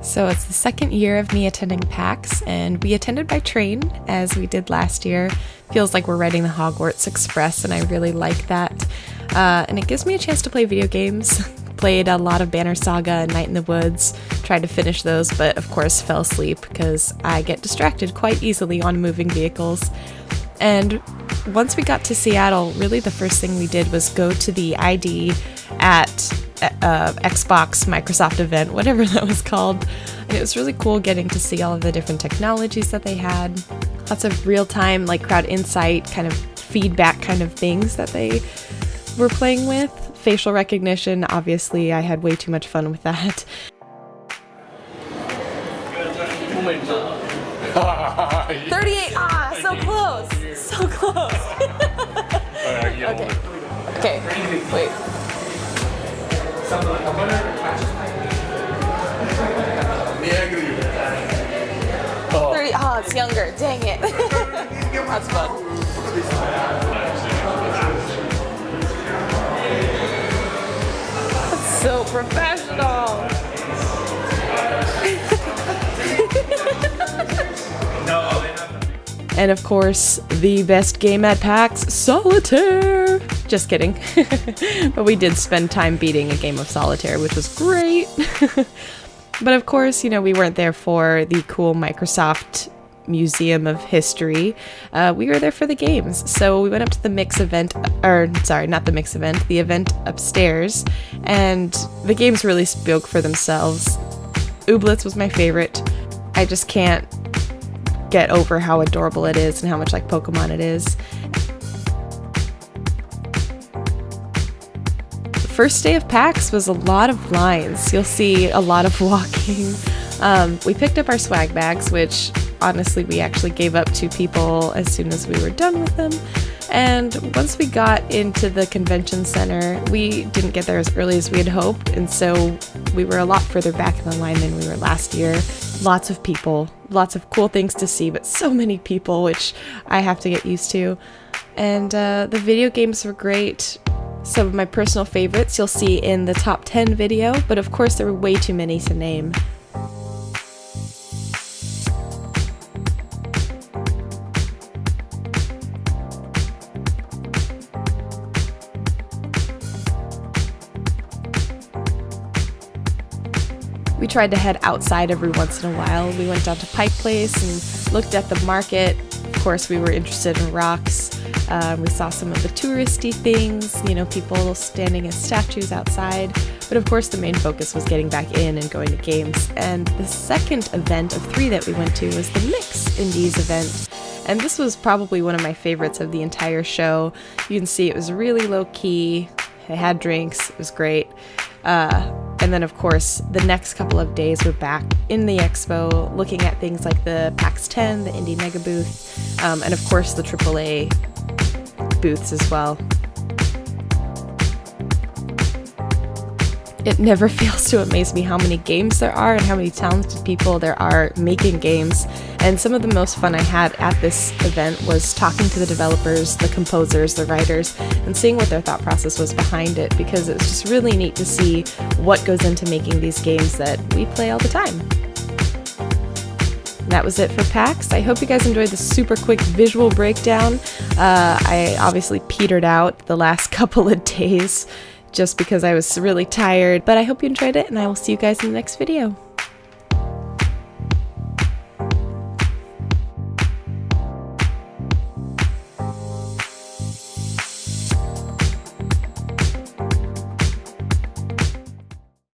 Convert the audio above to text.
So it's the second year of me attending PAX, and we attended by train as we did last year. Feels like we're riding the Hogwarts Express, and I really like that. And it gives me a chance to play video games. Played a lot of Banner Saga and Night in the Woods, tried to finish those, but of course fell asleep because I get distracted quite easily on moving vehicles. And once we got to Seattle, really the first thing we did was go to the ID at Xbox Microsoft event, whatever that was called. And it was really cool getting to see all of the different technologies that they had. Lots of real-time, like crowd insight, kind of feedback kind of things that they were playing with. Facial recognition, obviously, I had way too much fun with that. 38, so close, so close. Okay, wait. 30, it's younger, dang it. That's fun. That's so professional. And of course, the best game at PAX, Solitaire! Just kidding. But we did spend time beating a game of Solitaire, which was great. But of course, you know, we weren't there for the cool Microsoft Museum of History. We were there for the games. So we went up to the Mix event, or sorry, not the Mix event, the event upstairs. And the games really spoke for themselves. Ooblets was my favorite. I just can't get over how adorable it is and how much like Pokemon it is. The first day of PAX was a lot of lines. You'll see a lot of walking. We picked up our swag bags, which honestly we actually gave up to people as soon as we were done with them. And once we got into the convention center, we didn't get there as early as we had hoped, and so we were a lot further back in the line than we were last year. Lots of people, lots of cool things to see, but so many people, which I have to get used to. And the video games were great. Some of my personal favorites you'll see in the top 10 video, but of course there were way too many to name. We tried to head outside every once in a while. We went down to Pike Place and looked at the market. Of course, we were interested in rocks. We saw some of the touristy things, you know, people standing as statues outside. But of course, the main focus was getting back in and going to games. And the second event of 3 that we went to was the Mix Indies event. And this was probably one of my favorites of the entire show. You can see it was really low-key. It had drinks. It was great. And then, of course, the next couple of days we're back in the expo looking at things like the PAX 10, the Indie Mega booth, and of course the AAA booths as well. It never fails to amaze me how many games there are and how many talented people there are making games. And some of the most fun I had at this event was talking to the developers, the composers, the writers, and seeing what their thought process was behind it, because it was just really neat to see what goes into making these games that we play all the time. And that was it for PAX. I hope you guys enjoyed the super quick visual breakdown. I obviously petered out the last couple of days just because I was really tired, but I hope you enjoyed it, and I will see you guys in the next video.